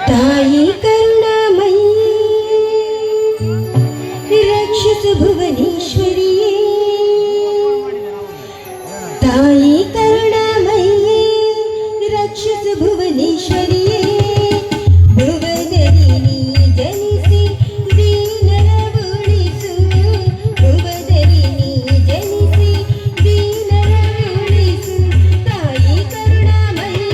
ತಾಯಿ ಕರುಣಾಮಯಿ ರಕ್ಷಿಸು ಭುವನೇಶ್ವರಿಯೇ, ತಾಯಿ ಕರುಣಾಮಯಿ ರಕ್ಷಿಸು ಭುವನೇಶ್ವರಿಯೇ, ಭುವದಲ್ಲಿ ನೀ ಜನಿಸಿ ದೀನರ ಉಳಿಸು, ಭುವದಲ್ಲಿ ನೀ ಜನಿಸಿ ದೀನರ ಉಳಿಸು, ತಾಯಿ ಕರುಣಾಮಯಿ.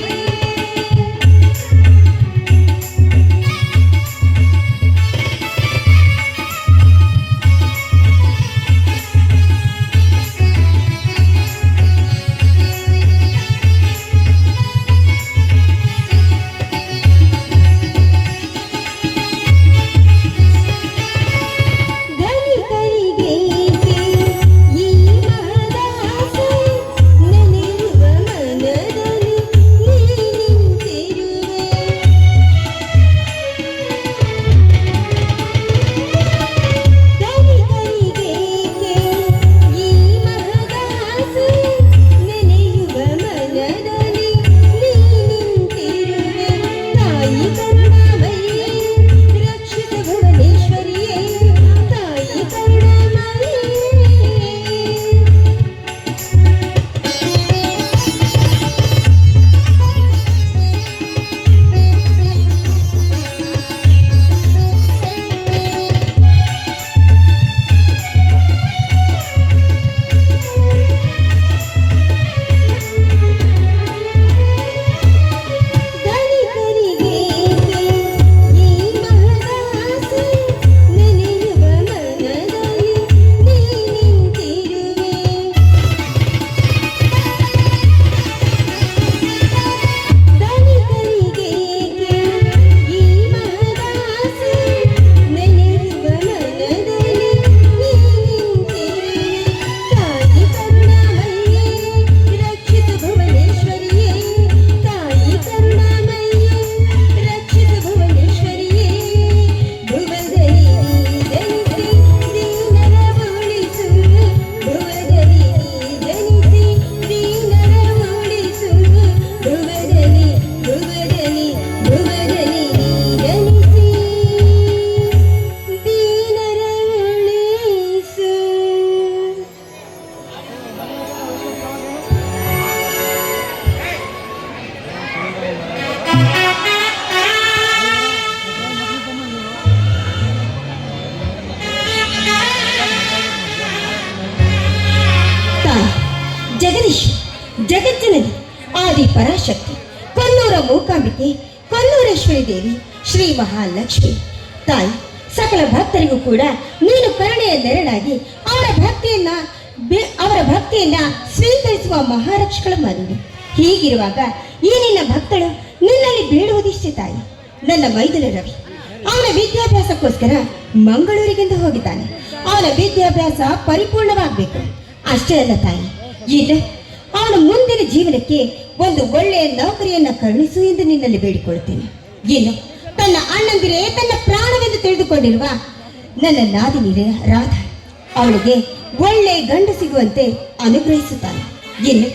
ಜಗದೀಶ್, ಜಗಜ್ಜನನಿ, ಆದಿ ಪರಾಶಕ್ತಿ, ಕೊಲ್ಲೂರ ಮೂಕಾಂಬಿಕೆ, ಕೊಲ್ಲೂರೇಶ್ವರಿ ದೇವಿ, ಶ್ರೀ ಮಹಾಲಕ್ಷ್ಮಿ ತಾಯಿ, ಸಕಲ ಭಕ್ತರಿಗೂ ಕೂಡ ನೀನು ಕರುಣೆಯ ನೆರಳಾಗಿ ಅವರ ಭಕ್ತಿಯನ್ನ ಸ್ವೀಕರಿಸುವ ಮಹಾರಕ್ಷಕಳಮ್ಮ ನೀನು. ಹೀಗಿರುವಾಗ ಈ ನಿನ್ನ ಭಕ್ತಳು ನಿನ್ನಲ್ಲಿ ಬೇಡುವುದಿಷ್ಟೇ ತಾಯಿ. ನನ್ನ ಮೈದುನ ರವಿ ಅವನ ವಿದ್ಯಾಭ್ಯಾಸಕ್ಕೋಸ್ಕರ ಮಂಗಳೂರಿಗೆಂದು ಹೋಗಿದ್ದಾನೆ. ಅವನ ವಿದ್ಯಾಭ್ಯಾಸ ಪರಿಪೂರ್ಣವಾಗಬೇಕು. ಅಷ್ಟೇ ಅಲ್ಲ ತಾಯಿ, ಇಲ್ಲ ಅವನ ಮುಂದಿನ ಜೀವನಕ್ಕೆ ಒಂದು ಒಳ್ಳೆಯ ನೌಕರಿಯನ್ನ ಕರುಣಿಸು ಎಂದು ನಿನ್ನಲ್ಲಿ ಬೇಡಿಕೊಳ್ಳುತ್ತೇನೆ. ಏನು ತನ್ನ ಅಣ್ಣಂದಿರೇ ತನ್ನ ಪ್ರಾಣವೆಂದು ತಿಳಿದುಕೊಂಡಿರುವ ನನ್ನ ನಾದಿನಿರೇ ರಾಧ ಅವಳಿಗೆ ಒಳ್ಳೆ ಗಂಡು ಸಿಗುವಂತೆ ಅನುಗ್ರಹಿಸುತ್ತಾನೆ. ಇನ್ನು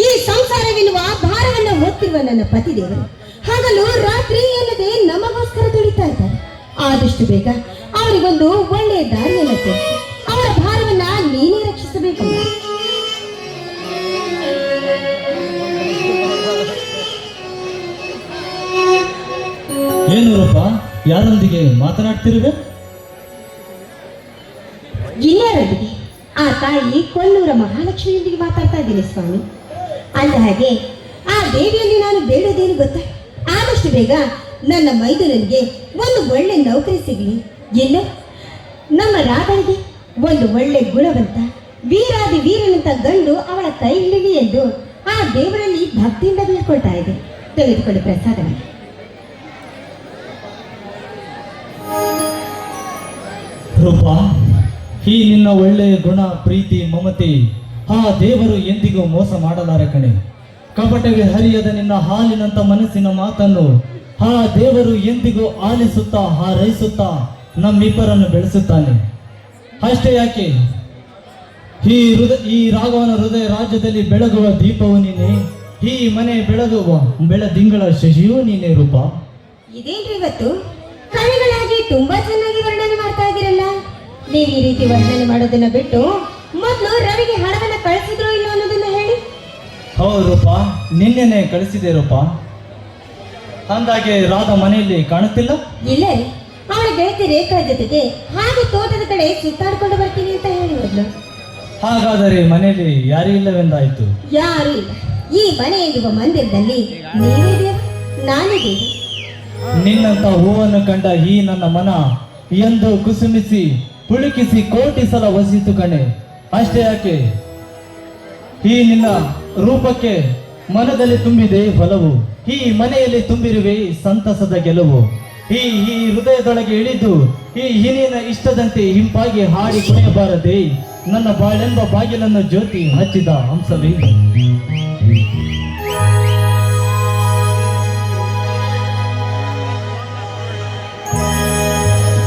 ಈ ಸಂಸಾರವೆನ್ನುವ ಭಾರವನ್ನು ಹೊತ್ತಿರುವ ನನ್ನ ಪತಿದೇವರು ಹಗಲು ರಾತ್ರಿ ಎನ್ನದೆ ನಮಗೋಸ್ಕರ ದುಡಿತಾ ಇದ್ದಾರೆ. ಆದಷ್ಟು ಬೇಗ ಅವರಿಗೊಂದು ಒಳ್ಳೆಯ ದಾರಿಯನ್ನು ತೋರಿಸಿ ಅವರ ಭಾರವನ್ನ ನೀನೇ ರಕ್ಷಿಸಬೇಕಮ್ಮ. ಏನು ರೂಪ, ಯಾರೊಂದಿಗೆ ಮಾತನಾಡ್ತಿರುವೆ? ಇನ್ಯಾರೊಂದಿಗೆ? ಆ ತಾಯಿ ಕೊಲ್ಲೂರ ಮಹಾಲಕ್ಷ್ಮಿಯೊಂದಿಗೆ ಮಾತಾಡ್ತಾ ಇದ್ದೀನಿ ಸ್ವಾಮಿ. ಅಂದ ಹಾಗೆ ಆ ದೇವಿಯಲ್ಲಿ ನಾನು ಬೇಡೋದೇನು ಗೊತ್ತಾ? ಆದಷ್ಟು ಬೇಗ ನನ್ನ ಮೈದುನನಿಗೆ ಒಂದು ಒಳ್ಳೆ ನೌಕರಿ ಸಿಗಲಿ, ಇನ್ನು ನಮ್ಮ ರಾಧನಿಗೆ ಒಂದು ಒಳ್ಳೆ ಗುಣವಂತ ವೀರಾದಿ ವೀರನಂತ ಗಂಡು ಅವಳ ಕೈ ಹಿಡಿಲಿ ಎಂದು ಆ ದೇವರಲ್ಲಿ ಭಕ್ತಿಯಿಂದ ಬೀಳ್ಕೊಳ್ತಾ ಇದೆ. ತೆಗೆದುಕೊಳ್ಳಿ ಪ್ರಸಾದವನ್ನು. ರೂಪ, ಈ ನಿನ್ನ ಒಳ್ಳೆಯ ಗುಣ, ಪ್ರೀತಿ, ಮಮತೆ ಆ ದೇವರು ಎಂದಿಗೂ ಮೋಸ ಮಾಡಲಾರೆ ಕಣೆ. ಕಪಟವೇ ಹರಿಯದ ನಿನ್ನ ಹಾಲಿನಂತ ಮನಸ್ಸಿನ ಮಾತನ್ನು ಆ ದೇವರು ಎಂದಿಗೂ ಆಲಿಸುತ್ತಾ ಹಾರೈಸುತ್ತಾ ನಮ್ಮಿಬ್ಬರನ್ನು ಬೆಳೆಸುತ್ತಾನೆ. ಅಷ್ಟೇ ಯಾಕೆ, ಈ ರಾಘವನ ಹೃದಯ ರಾಜ್ಯದಲ್ಲಿ ಬೆಳಗುವ ದೀಪವು ನೀನೆ. ಈ ಮನೆ ಬೆಳದಿಂಗಳ ಶಶಿಯೂ ನೀನೇ ರೂಪ. ಇದೇನ್ರಿ ಇವತ್ತು ಕವಿಗಳಾಗಿ ತುಂಬಾ ಚೆನ್ನಾಗಿ ವರ್ಣನೆ ಮಾಡ್ತಾ ಇದ್ದೀರಲ್ಲ. ನೀವು ಈ ರೀತಿ ವರ್ಣನೆ ಮಾಡೋದನ್ನ ಬಿಟ್ಟು ಮೊದಲು ರವಿಗೆ ಹಣವನ್ನ ಕಳಿಸಿದ್ರು ಇಲ್ಲ ಅನ್ನೋದನ್ನ ಹೇಳಿ. ಹೌದು ರೂಪ, ನಿನ್ನೆನೆ ಕಳಿಸಿದೆ ರೂಪ. ಅಂದಾಗೆ ರಾಧ ಮನೆಯಲ್ಲಿ ಕಾಣುತ್ತಿಲ್ಲ. ಇಲ್ಲ ರೀ, ಅವಳ ಗೆಳತಿ ರೇಖಾ ಜೊತೆಗೆ ಹಾಗೆ ತೋಟದ ಕಡೆ ಸುತ್ತಾಡ್ಕೊಂಡು ಬರ್ತೀನಿ ಅಂತ ಹೇಳಿ ಹೋದ್ಲು. ಹಾಗಾದರೆ ಮನೆಯಲ್ಲಿ ಯಾರೂ ಇಲ್ಲವೆಂದಾಯ್ತು. ಯಾರು ಇಲ್ಲ. ಈ ಮನೆ ಎನ್ನುವ ಮಂದಿರದಲ್ಲಿ ನೀವೇ ದೇವ, ನಾನೇ ದೇವ. ನಿನ್ನಂತ ಹೂವನ್ನು ಕಂಡ ಈ ನನ್ನ ಮನ ಎಂದು ಕುಸುಮಿಸಿ ಪುಳುಕಿಸಿ ಕೋಟಿ ಸಲ ವಸಿತು ಕಣೆ. ಅಷ್ಟೇ ಯಾಕೆ, ಈ ನಿನ್ನ ರೂಪಕ್ಕೆ ಮನದಲ್ಲಿ ತುಂಬಿದೆ ಒಲವು. ಈ ಮನೆಯಲ್ಲಿ ತುಂಬಿರುವೆ ಸಂತಸದ ಗೆಲುವು. ಈ ಹೃದಯದೊಳಗೆ ಇಳಿದು ಈ ಹಿರಿಯನ ಇಷ್ಟದಂತೆ ಹಿಂಪಾಗಿ ಹಾಡಿ ಕುಣಿಯಬಾರದೆ ನನ್ನ ಬಾಳೆಂಬ ಬಾಗಿಲನ್ನು ಜ್ಯೋತಿ ಹಚ್ಚಿದ ಹಂಸವೇ.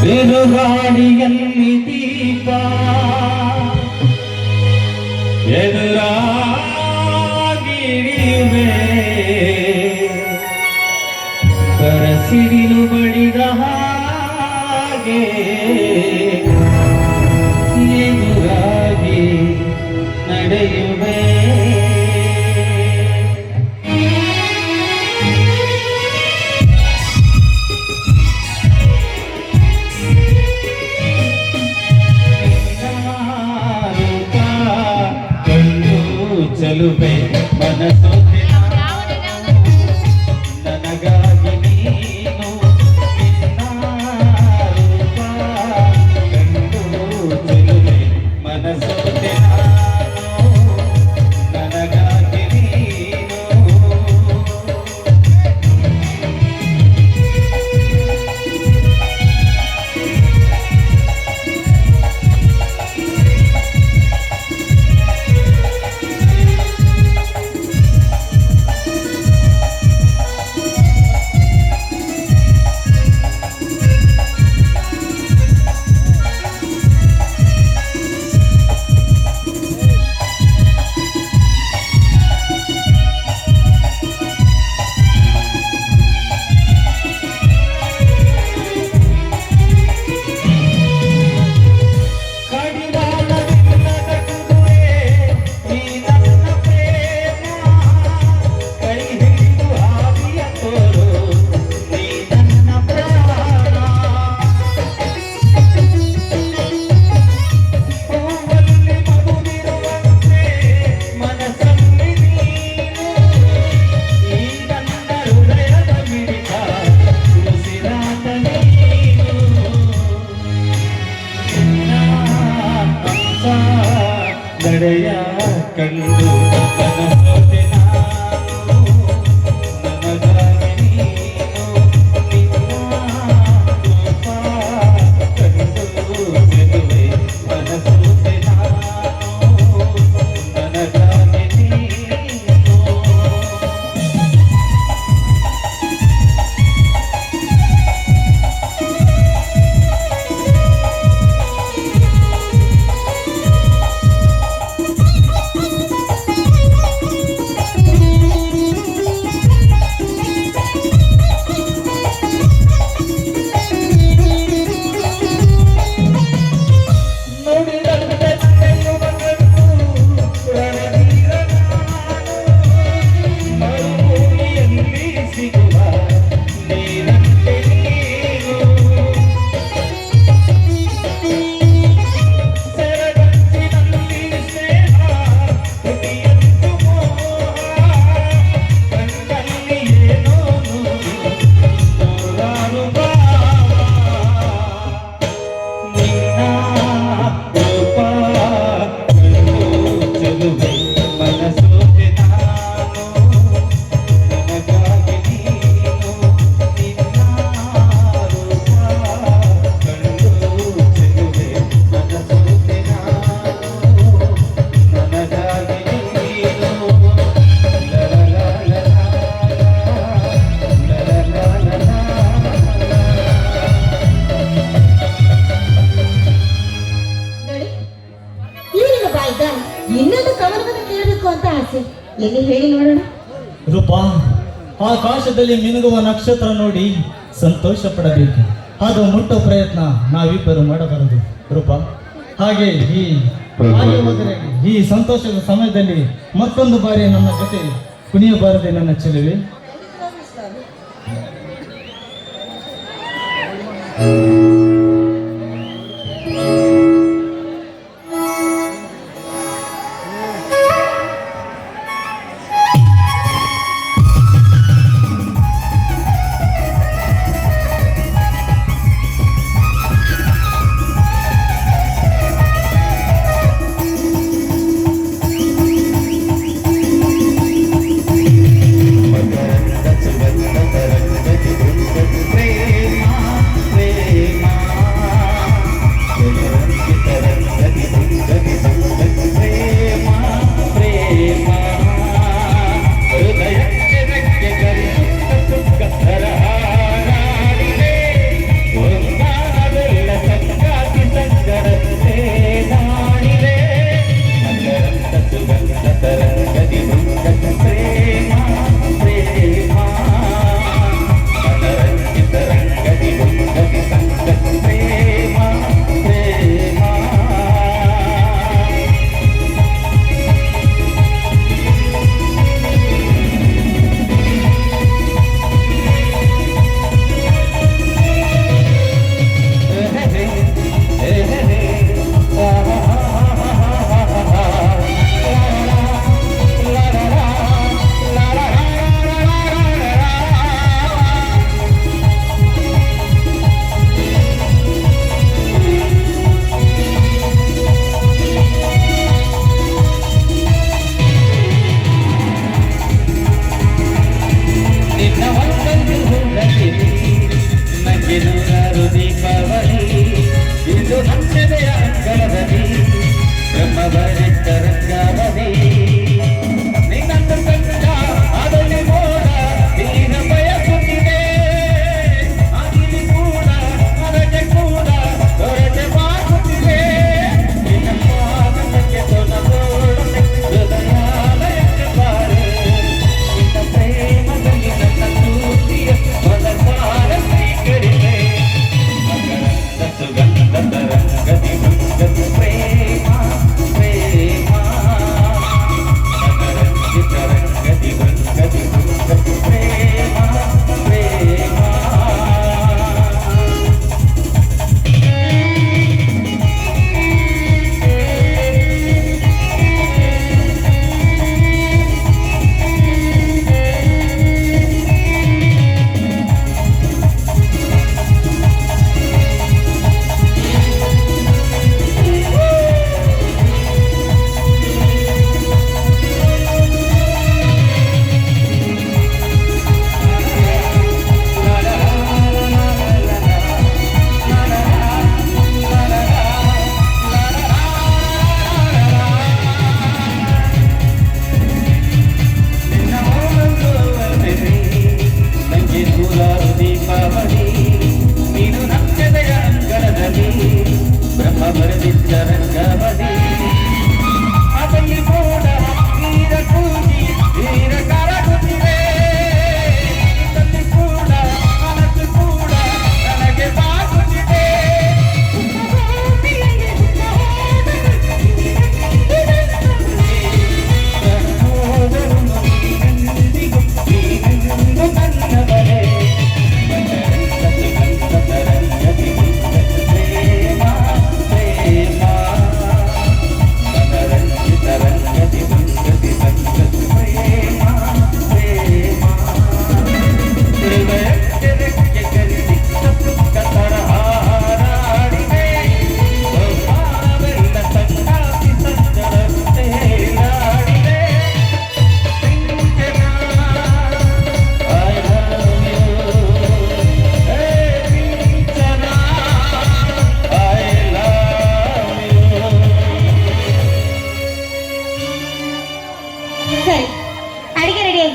ಬಿರುಗಾಳಿಯಲ್ಲಿ ದೀಪ ಎದುರಾಗಿವೆ, ಬರಸಿಡಿಲು ಬಡಿದ ಹಾಗೆ ಎದುರಾಗಿ ನಡೆಯುವೆ. ಚಲುವೆ ಮನಸ್ಸು ನನಗಾಗಿ ನೀನು ಕಂಡು ಚಲುವೆ ಮನಸ್ಸು ನನಗಾಗಿ ನೀನು. ನಡೆಯ ಕಂಡು ನನಸೋದೆ ನಾನು, ನನಗಾಗಿ ನೀನು ನಿನ್ನ ರೂಪ ಕಂಡು ಚೆಲುವೆ ಮನಸೋದೆ ನಾನು, ನನಗಾಗಿ ನೀನು. ಇನ್ನೊಂದು ಕವನವನ್ನು ಕೇಳಬೇಕು ಅಂತ ಆಸೆ. ಎಲ್ಲಿ ಹೇಳಿ ನೋಡೋಣ. ರೂಪಾ, ಆಕಾಶದಲ್ಲಿ ಮಿನುಗುವ ನಕ್ಷತ್ರ ನೋಡಿ ಸಂತೋಷ ಪಡಬೇಕು. ಅದು ಮುಟ್ಟೋ ಪ್ರಯತ್ನ ನಾವಿಬ್ಬರು ಮಾಡಬಾರದು ರೂಪಾ. ಹಾಗೆ ಹೋದರೆ ಈ ಸಂತೋಷದ ಸಮಯದಲ್ಲಿ ಮತ್ತೊಂದು ಬಾರಿ ನನ್ನ ಜೊತೆ ಕುಣಿಯಬಾರದೆ ನನ್ನ ಚೆಲುವೆ?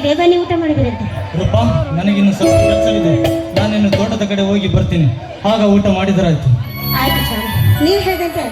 ಬೇಗನೆ ಊಟ ಮಾಡಿಬಿಡುತ್ತೆ. ರೂಪಾ, ನನಗಿನ್ನು ಸ್ವಲ್ಪ ಕೆಲಸವಿದೆ. ನಾನಿನ್ನು ತೋಟದ ಕಡೆ ಹೋಗಿ ಬರ್ತೀನಿ. ಆಗ ಊಟ ಮಾಡಿದರಾಯ್ತು. ಆಯ್ತು ಸ್ವಾಮಿ, ನೀವು ಹೇಳಿದಂತೆ.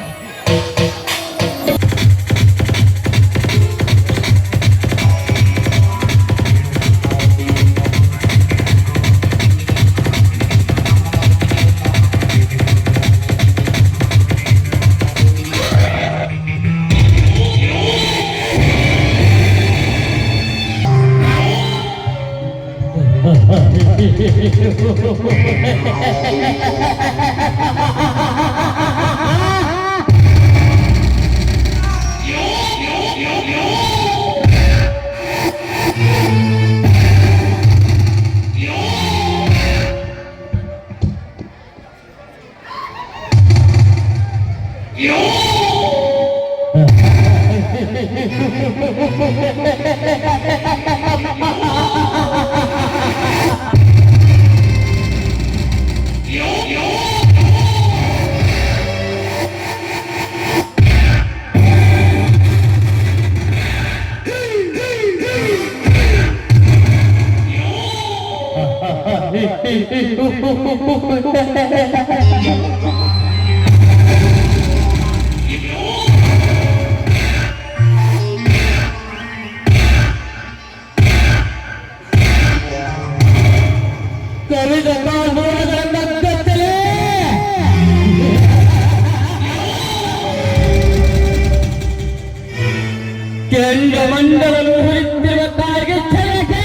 ಮಂಡಲವು ಹುರಿತಿರುವ ಕಾರಿಗೆ ಛಲಕೆ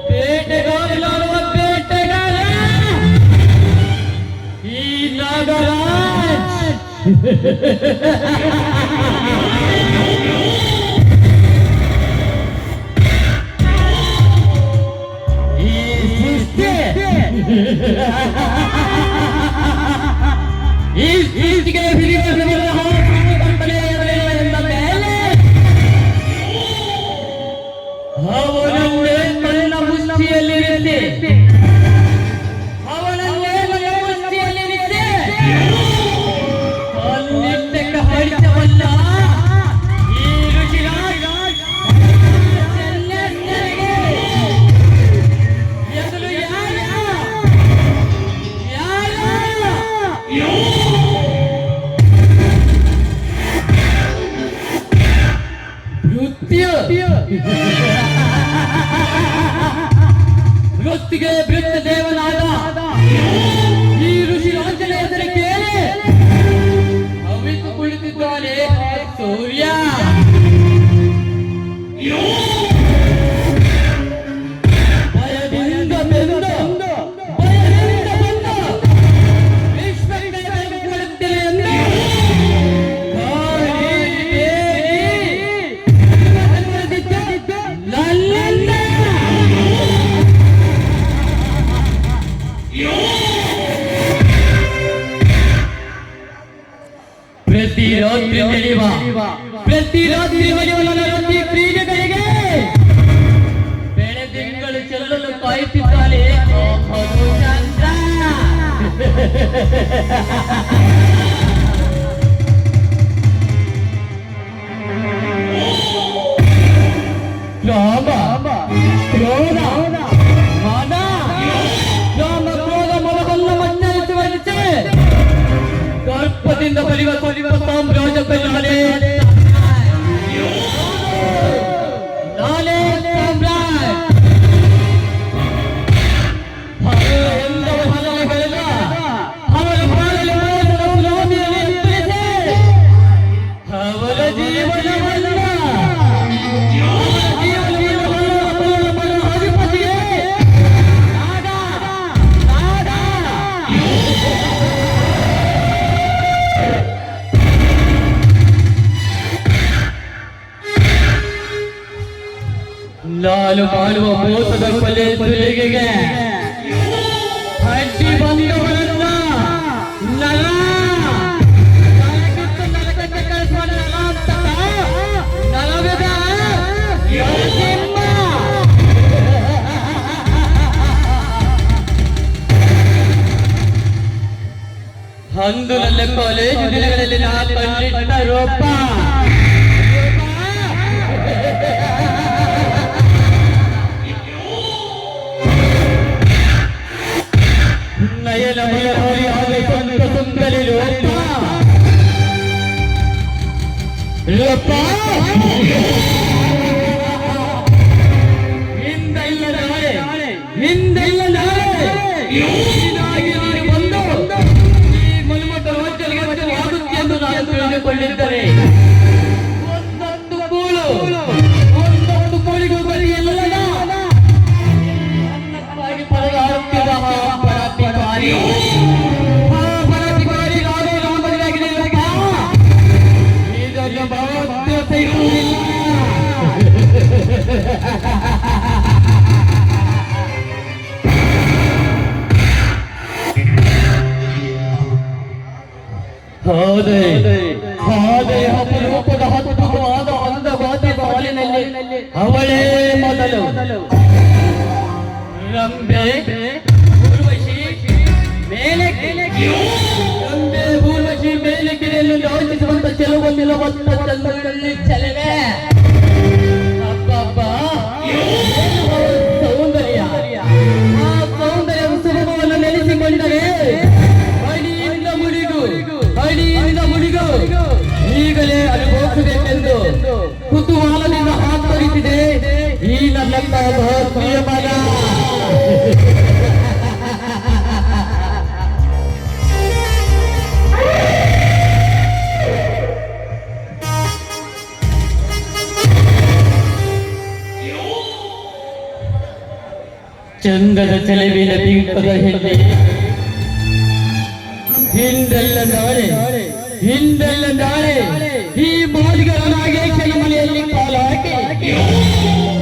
ಬೇಟೆಗಾರಲಾಡುವ ಬೇಟೆಗಾರ ಈ ನಾಗರಾಜ್ ಈ ಸೃಷ್ಟಿ ಈ ಸೃಷ್ಟಿಗೆ ಅವನನ್ನೇ ನನ್ನ ಮುಷ್ಟಿಯಲ್ಲಿರಿಸಿ ಅವನನ್ನೇ ನನ್ನ ಮುಷ್ಟಿಯಲ್ಲಿರಿಸಿ ಕಲ್ಲಿಟ್ಟಕ್ಕೆ ಹೊಡಿತವಲ್ಲ ಈ ಋಷಿರಾಜ್ ಎದುರು ವೃತ್ತಿಗೆ ಬೃತ್ತ ದೇವನಾದ ಈ ಋಷಿ ರಾಜನ ಹೆಸರು ಕೇಳಿ ಅವಿತು ಕುಳಿತಿದ್ದಾನೆ ಸೂರ್ಯ. ಭಯದಿಂದ ಬಂದು ವಿಶ್ವಕ್ಕೆ ಕೊಡುತ್ತೇನೆ ಎಂದು ಪ್ರತಿ ರಾತ್ರಿ ನಡೆಯುವ ನನ್ನ ರತಿ ಕ್ರೀಡೆಗಳಿಗೆ ಬೆಳೆದಿಂಗಳು ಚೆಲ್ಲಲು ಕಾಯುತ್ತಿದ್ದಾನೆ ಮಧುಚಂದ್ರ. ರಾಮ ಕ್ರೋಧ ಮಾನ ರಾಮ ಕ್ರೋಧ ಮೊಲವನ್ನು ಮನ್ನರಿಸುವಂತೆ ಗರ್ಭದಿಂದ ಬಲಿವ ಸಾಮ್ರಾಜ್ಯ ಕಲ್ಯಾಣೆ ನಾನೇ ಸಾಮ್ರಾಜ್ ಎಂದವ ಹಲವು ಬೆಳೆದ ಅವರ ಬಾಳಲು ಸುನಾಮಿಯಲ್ಲಿ ಎತ್ತರಿಸಿ ಅವರ ಜೀವನವಲ್ಲ ಅಧಿಪತಿಗೆ ನಾನು ಮಾಡುವ ಮೋಸದ ಕೊಲೆ ಸುಲಿಗೆಗೆ ಅಡ್ಡಿ ಬಂದವರನ್ನ ನರಕಕ್ಕೆ ಕಳಿಸುವ ನರಾಂತಕ ನರವಿದ ನರಸಿಂಹ. ಅಂದು ನನ್ನ ಕಾಲೇಜು ದಿನಗಳಲ್ಲಿ ನಾ ಕಂಡಿಟ್ಟ ರೂಪ ನಯನ ಮಲಹರಿ ಸಂತ ಸುಂದರಿ ರೂಪ ಹಿಂದೆಲ್ಲ ನಾಳೆ ಬಂದು ಈ ಮನುಮತ ರಾಜ್ಯಕ್ಕೆ ಆಗುತ್ತೆ ಎಂದು ನಾನು ತಿಳಿದುಕೊಂಡಿದ್ದರೆ ಒಂದೊಂದು ಕೋಳಿಗೂ ಬರೀ ಎಲ್ಲ ಹೌದೇ ಹಾಗೆ ಅಪರೂಪದ ಅದ್ಭುತವಾದ ಅಂದವಾದ ಬಾಲಿನಲ್ಲಿ ಅವಳೇ ಮೊದಲು ರಂಬೆ ಊರ್ವಶಿ ರಂಬೆ ಊರ್ವಶಿ ಮೇಲಕ್ಕಿರೆಯನ್ನು ಯೋಚಿಸುವಂತ ಚೆಲುವಲ್ಲಿರುವಂತ ಚಂದ್ರನಲ್ಲಿ ಚಲನೆ ಅಬ್ಬಬ್ಬ ಸೌಂದರ್ಯ ಆ ಸೌಂದರ್ಯ ಸುಲಭವನ್ನು ನೆಲೆಸಿಕೊಂಡರೆ ಅಡಿಯಿಂದ ಮುಡಿಗು ಈಗಲೇ ಅನುಭವಿಸಬೇಕೆಂದು ಕುತೂಹಲದಿಂದ ಹಾತೊರಿಸಿದೆ ಈ ನನ್ನ ಪ್ರಿಯ ಮಗ. ಚಂದದ ಚೆಲುವಿನ ದೀಪದ ಹಿಂದೆಲ್ಲ ನಾಳೆ ಈ ಮಾಲಿಗರ ನಾಗೇಶನ ಮನೆಯಲ್ಲಿ ಕಾಲ ಹಾಕಿ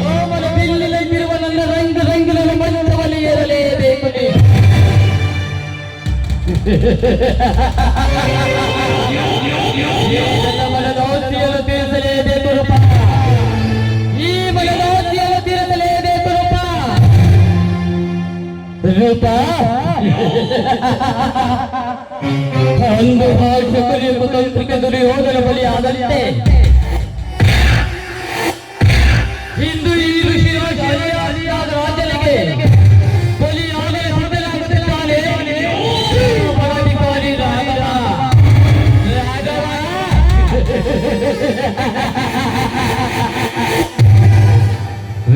ಕೋಮಲ ಬಿಲ್ಲಿನಲ್ಲಿರುವ ನನ್ನ ರಂಗಿನ ಮಂಚವನ್ನು ಏರಲೇಬೇಕು ನನ್ನ ಮನದಾಸಿಯನ್ನು ತೀರಿಸಲೇಬೇಕು ರೂಪ, ಈ ಮನದಾಸಿಯನ್ನು ತೀರಿಸಲೇಬೇಕು ರೂಪ ಅಂದು ಭಾಷಕರಿ ಕುತಂತ್ರಿಕ ದುರ್ಯೋಧನ ಬಲಿಯಾದಂತೆ ಇಂದು ಈ ಋಷಿರಾಜ ರಾಜನಿಗೆ ಬಲಿಯಾದರೆ ಮೊದಲಾಗುತ್ತಾನೆ ಪರಾಧಿಕಾರಿ ರಾಘವ.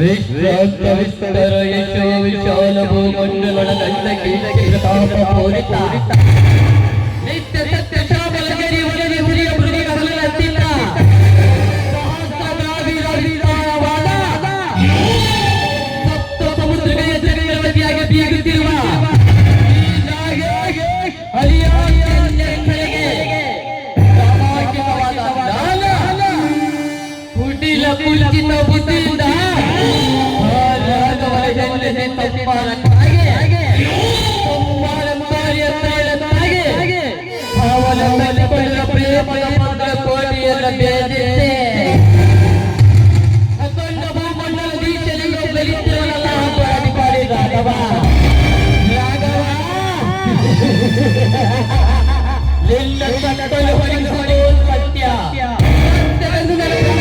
ವಿಸ್ತರ ಯಶೋ ವಿಶಾಲ ಭೂಮಂಡಲದ ಗಂಟೆ ತಾಪ ಪೂರಿತ ನಿತ್ಯ ಸತ್ಯ ಶಾಮಲ ಗರಿ ಒಳಗೆ ಹುರಿಯ ಮೃಗಿ ಕಮಲತ್ತಿಲ್ಲ ಸಹಸ್ರವಾದ ಸಪ್ತ ಸಮುದ್ರಗಳ ಚಕ್ರವರ್ತಿಯಾಗಿ ಬೀಗುತ್ತಿರುವ ಕುಟಿಲ ಕುಂಚಿತ ಬುದ್ಧಿಯಿಂದ ಪ್ರೇಮದ ಮಂತ್ರ ಕೋಟಿಯನ್ನು ಬೇದಿದ್ದೆ ಅಖಂಡ ಭೂಮಂಡಲ ದೀಕ್ಷೆಯನ್ನು ಬೆಳೆಯುತ್ತಿರಲ್ಲ ಅಧಿಕಾರಿ ರಾಘವ. ನಿನ್ನ ಕಟ್ಟಲು ಹೊರಗಿಸುವುದು ಸತ್ಯ ಸತ್ಯವೆಂದು ನನಗೆ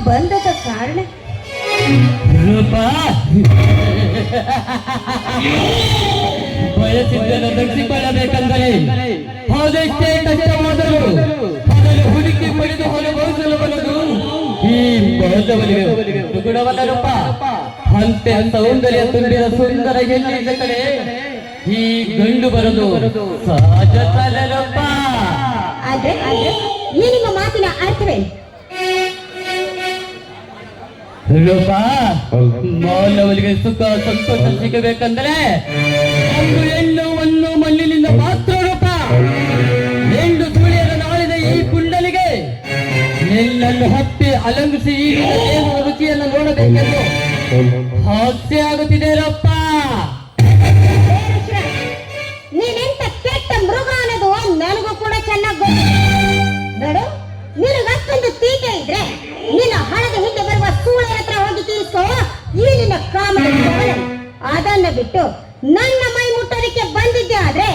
ಬಂದದ ಕಾರಣ ರೂಪ ಬಯಸಿದ್ದನ್ನು ದಕ್ಷಿಕೊಳ್ಳಬೇಕೆಂದರೆ ಅದೆಷ್ಟೇ ಕಷ್ಟವಾದರೂ ಅದನ್ನು ಹುಡುಕಿ ಪಡೆದು ಹೊರಗೋಸಲು ಬರದು ಈ ಬೌದ್ಧವನಿಗೆ ಗುಣವಲ್ಲ ರೂಪ. ಅಂತೆ ಸೌಂದರ್ಯ ತುಂಬಿದ ಸುಂದರ ಹೆಣ್ಣಿನ ಕಡೆ ಈ ಗಂಡು ಬರದು ಸಹಜ ರೂಪ. ಆದ್ರೆ ಈ ನಿಮ್ಮ ಮಾತಿನ ಅರ್ಥವೇನು? ರೂಪ ಮಾನವನಿಗೆ ಸುಖ ಸಂತೋಷ ಸಿಗಬೇಕಂದ್ರೆ ಒಂದು ಹೆಣ್ಣುವನ್ನು ಮಣ್ಣಿನಿಂದ ಮಾತ್ರ ರೂಪ. ಹೆಣ್ಣು ಸುಳಿಯರ ನಾಳಿದ ಈ ಕುಂಡಲಿಗೆ ನಿನ್ನನ್ನು ಹತ್ತಿ ಅಲಂಕರಿಸಿ ಈ ದೇಹದ ರುಚಿಯನ್ನು ನೋಡಬೇಕೆಂದು ಆಸೆ ಆಗುತ್ತಿದೆ ರಪ್ಪ. ನೀನೆಂತ ಕೆಟ್ಟ ಮೃಗ ಅನ್ನೋದು ನನಗೂ ಕೂಡ ಚೆನ್ನಾಗಿ ಗೊತ್ತು. ನೋಡು, ನಿನಗಷ್ಟೊಂದು ತೀಟೆ ಇದ್ರೆ ನಿನ್ನ ಹಣದ ಹಿಂದೆ ಬರುವ ಸೂಳೆ ಹತ್ರ ಹೋಗಿ ತೀರಿಸ್ಕೋ ಈ ನಿನ್ನ ಕಾಮ. ಅದನ್ನ ಬಿಟ್ಟು ನನ್ನ ಮೈ ಮುಟ್ಟೋದಕ್ಕೆ ಬಂದಿದ್ದೆ ಆದ್ರೆ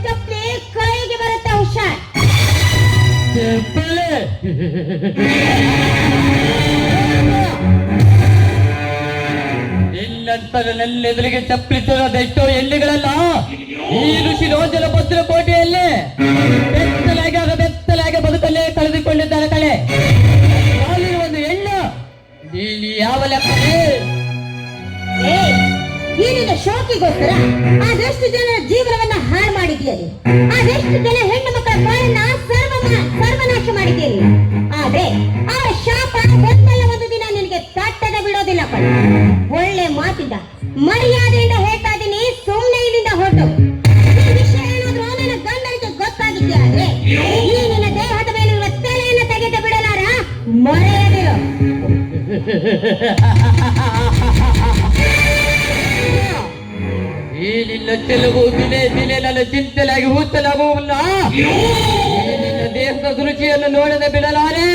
ಚಪ್ಪಲಿ ಕೈಗೆ ಬರುತ್ತೆ. ಹುಷಾರ್. ನಿನ್ನಂತರನ್ನೆದುರಿಗೆ ಚಪ್ಪಲಿಸಿರೋದೆಷ್ಟೋ ಎಣ್ಣೆಗಳಲ್ಲ ಈ ಋಷಿ ರೋಜನ ಭದ್ರಕೋಟೆಯಲ್ಲಿ ಬೆತ್ತಲಾಗಿ ಬದುಕಲ್ಲೇ ಕಳೆದುಕೊಂಡಿದ್ದಾರೆ ಕಳೆ. ಒಂದು ಹೆಣ್ಣು ನೀನು ಯಾವ ಲೆಕ್ಕವೇ? ಈ ನಿನ್ನ ಶೋಕಿಗೋಸ್ಕರ ಅದೆಷ್ಟು ಜನರ ಜೀವನವನ್ನ ಹಾಳು ಮಾಡಿದ್ಯಲ್ಲಿ, ಅದೆಷ್ಟು ಜನ ಹೆಣ್ಣು ಮಕ್ಕಳ ಬಾಳನ್ನ ಸರ್ವನಾಶ ಮಾಡಿದ್ಯಲ್ಲಿ. ಆದ್ರೆ ಆ ಶಾಪ ಒಂದಲ್ಲ ಒಂದು ದಿನ ನಿನಗೆ ತಟ್ಟದ ಬಿಡೋದಿಲ್ಲ ಕಣ. ಒಳ್ಳೆ ಮಾತಿಂದ ಮರ್ಯಾದೆಯಿಂದ ಹೇಳ್ತಾ ಇದ್ದೀನಿ, ಸುಮ್ಮನೆ ಇಲ್ಲಿಂದ ಈ ನಿನ್ನ ಚೆಲುವು ದಿನೇ ದಿನೇ ನನ್ನ ಚಿಂತೆಲಾಗಿ ಹೂತಲಾಗುವುದಿಲ್ಲ. ಈ ನಿನ್ನ ದೇಹದ ರುಚಿಯನ್ನು ನೋಡದೆ ಬಿಡಲಾರೆ.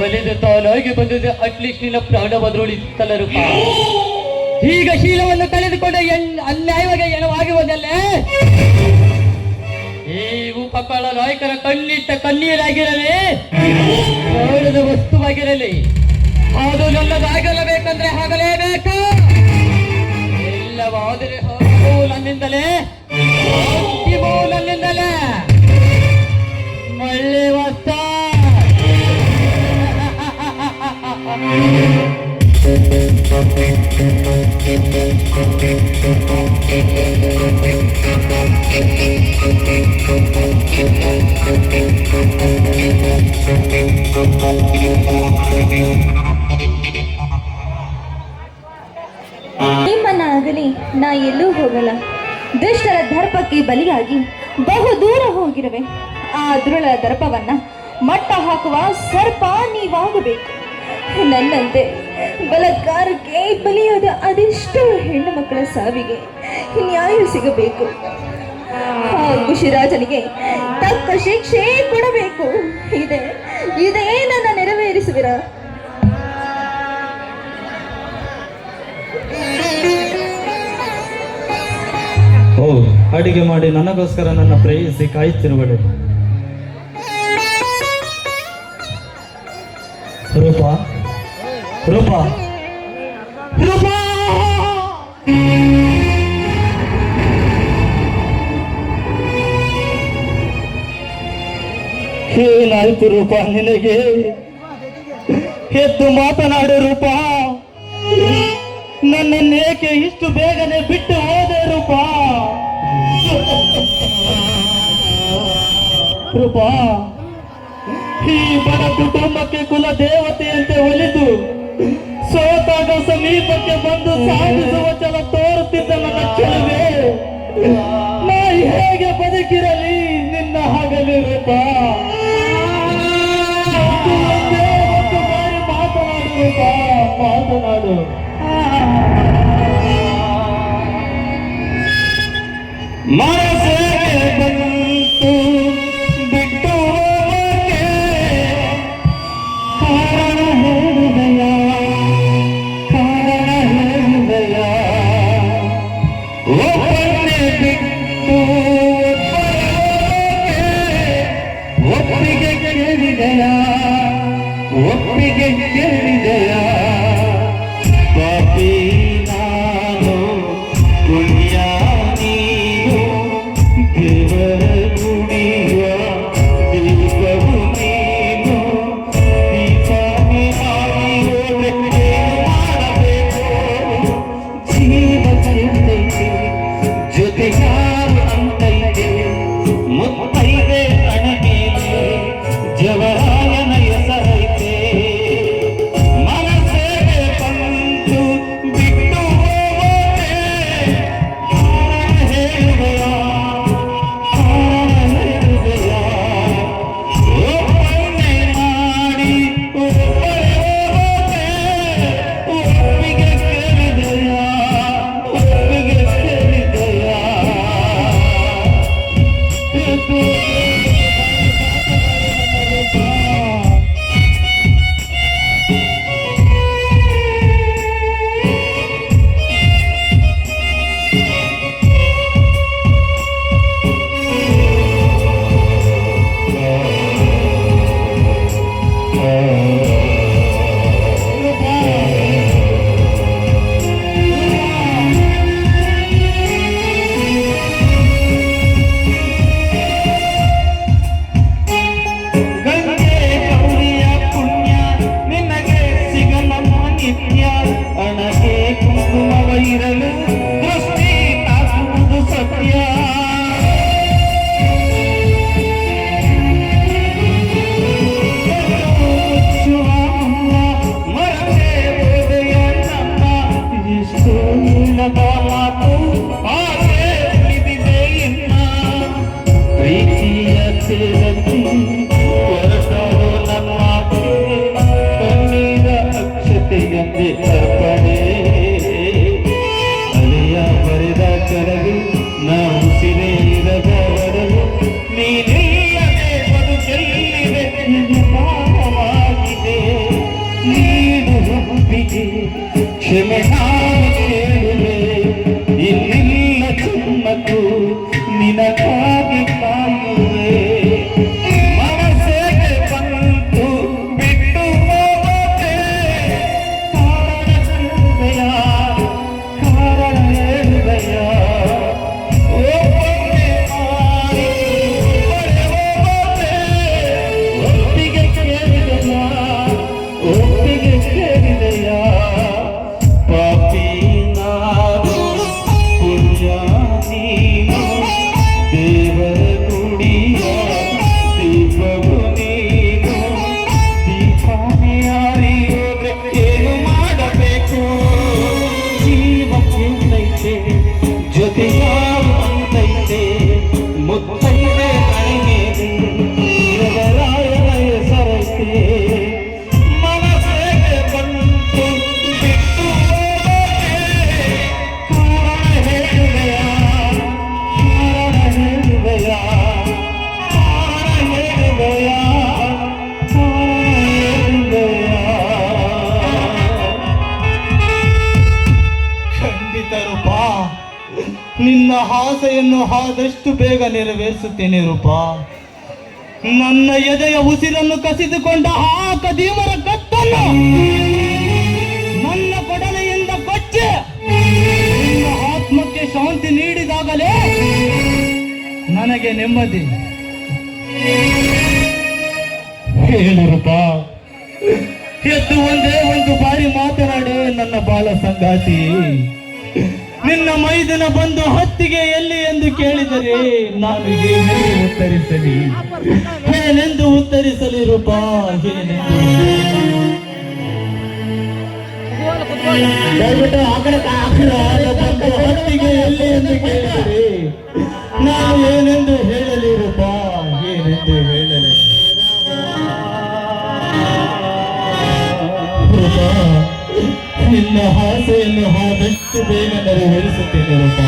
ಒಲಿದು ತಾನಾಗಿ ಬಂದಿದೆ ಅಟ್ಲೀಸ್ಟ್ ನಿನ್ನ ಪ್ರಾಣ ಬದರುಳಿತಲ್ಲ ರೂಪ. ಈಗ ಶೀಲವನ್ನು ಕಳೆದುಕೊಂಡ ಅನ್ಯಾಯವಾಗಿ ಎಣವಾಗಿ ಹೋದಲ್ಲೇ ಈ ಉಪಕಳ ನಾಯಕರ ಕಣ್ಣಿಟ್ಟ ಕಣ್ಣೀರಾಗಿರಲಿ, ಪ್ರಾಣದ ವಸ್ತುವಾಗಿರಲಿ, ಅದು ನನ್ನದಾಗಲೇಬೇಕಂದ್ರೆ ಆಗಲೇಬೇಕು. ಇಲ್ಲವಾದರೆ ಹೋಗುವು ನನ್ನಿಂದಲೇ, ಅಂತಿಮವು ನನ್ನಿಂದಲೇ. ಮಳ್ಳಿ ವಸ್ತ ನಿಮ್ಮನ್ನಾಗಲಿ ನಾ ಎಲ್ಲೂ ಹೋಗಲ್ಲ. ದುಷ್ಟರ ದರ್ಪಕ್ಕೆ ಬಲಿಯಾಗಿ ಬಹು ದೂರ ಹೋಗಿರುವೆ. ಆ ದುರುಳ ದರ್ಪವನ್ನ ಮಟ್ಟ ಹಾಕುವ ಸರ್ಪ ನೀವಾಗಬೇಕು. ನನ್ನಂತೆ ಬಲಾತ್ಕಾರಕ್ಕೆ ಬಲಿಯಾದ ಅದೆಷ್ಟೋ ಹೆಣ್ಣು ಮಕ್ಕಳ ಸಾವಿಗೆ ನ್ಯಾಯ ಸಿಗಬೇಕು. ಆ ಖುಷಿರಾಜನಿಗೆ ತಕ್ಕ ಶಿಕ್ಷೆ ಕೊಡಬೇಕು. ಇದೇ ನನ್ನ ನೆರವೇರಿಸುವಿರ? ಓ, ಅಡಿಗೆ ಮಾಡಿ ನನಗೋಸ್ಕರ ನನ್ನ ಪ್ರೇಯಸಿ ಕಾಯುತ್ತಿರುವಳೆ. ರೂಪ ರೂಪ ರೂಪ, ಏನಾಯ್ತು ರೂಪ ನಿನಗೆ? ಎದ್ದು ಮಾತನಾಡು ರೂಪ. ನನ್ನನ್ನೇಕೆ ಇಷ್ಟು ಬೇಗನೆ ಬಿಟ್ಟು ಹೋದೆ ರೂಪ? ರೂಪ, ಈ ಬಡ ಕುಟುಂಬಕ್ಕೆ ಕುಲ ದೇವತೆಯಂತೆ ಒಲಿದು ಸೋತಾಗ ಸಮೀಪಕ್ಕೆ ಬಂದು ಸಾಧಿಸುವ ಛಲ ತೋರುತ್ತಿದ್ದ ನನ್ನ ಚೆಲುವೆ, ನಾ ಹೇಗೆ ಬದುಕಿರಲಿ ನಿನ್ನ ಹಾಗಲಿ ರೂಪ? ಒಂದು ಬಾರಿ ಮಾತನಾಡು ರೂಪ, ಮಾತನಾಡು. ಮನಸ್ಸಿಗೆ ಬಂತು ಬಿಟ್ಟು ಹೋಗಕ್ಕೆ ಕಾರಣ ಹೇಳಿದೆಯ, ಕಾರಣ ಹೇಳಿದೆಯ. ಒಬ್ಬನೇ ಬಿಟ್ಟು ಒಪ್ಪಿಗೆ ಕೇಳಿದೆಯ, ಒಪ್ಪಿಗೆ ಕೇಳಿದೆಯ. ಪಾಪಿ ನಾನು, ಪುಣ್ಯ ನೀನು, ದೇವರ ಗುಡಿಯ ದೀಪವು ನೀನು. ದೀಪಾವಳಿ ಮಾಡಬೇಕು, ಜೀವ ಚೆಂದೈತೆ, ಜೊತೆ ಯಾರು ಅಂತೈತೆ, ಮುತ್ತೈದೆ ಅಣಮೇಲೆ ಜವರಾಯನ ಹೆಸರೈತೆ. ಮನಸ್ಸಿಗೆ ಬಂತು ಬಿಟ್ಟು ಹೋಗೋದೆ, ಕಾರಣ ಹೇಳುವೆಯ, ಕಾರಣ ಹೇಳುವೆಯ. ಒಪ್ಪಂದೆ ಮಾಡಿ ಒಬ್ಬರೇ ಹೋಗೋದೆ, ಒಪ್ಪಿಗೆ ಕೇಳಿದೆಯ, ಒಪ್ಪಿಗೆ ಕೇಳಿದೆಯ. ಎದ್ದು ಆಸೆಯನ್ನು ಆದಷ್ಟು ಬೇಗ ನೆರವೇರಿಸುತ್ತೇನೆ ರೂಪ. ನನ್ನ ಎದೆಯ ಉಸಿರನ್ನು ಕಸಿದುಕೊಂಡ ಆ ಕದೀಮರ ಕತ್ತನ್ನು ನನ್ನ ಕೊಡಲೆಯಿಂದ ಕೊಚ್ಚಿ ನಿನ್ನ ಆತ್ಮಕ್ಕೆ ಶಾಂತಿ ನೀಡಿದಾಗಲೇ ನನಗೆ ನೆಮ್ಮದಿ. ಹೇಳು ರೂಪ, ಎದ್ದು ಒಂದೇ ಒಂದು ಬಾರಿ ಮಾತನಾಡು ನನ್ನ ಬಾಳ ಸಂಗಾತಿ. ನಿನ್ನ ಮೈದನ ಬಂದು ಹೊತ್ತಿಗೆ ಎಲ್ಲಿ ಎಂದು ಕೇಳಿದರೆ ನಾನು ಏನೆಂದು ಉತ್ತರಿಸಲಿ, ಏನೆಂದು ಉತ್ತರಿಸಲಿ ರೂಪ, ಏನೆಂದು? ಬಂದು ಹೊತ್ತಿಗೆ ಎಲ್ಲಿ ಎಂದು ಕೇಳಿದರೆ ನಾನು ಏನೆಂದು ಹೇಳಲಿ ರೂಪ, ಏನೆಂದು ಹೇಳಲಿ? ರೂಪ, ನಿನ್ನ ಆಸೆಯನ್ನು ಆದಷ್ಟು ಬೇಗ ನೆರವೇರಿಸುತ್ತೇನೆ ರೂಪ.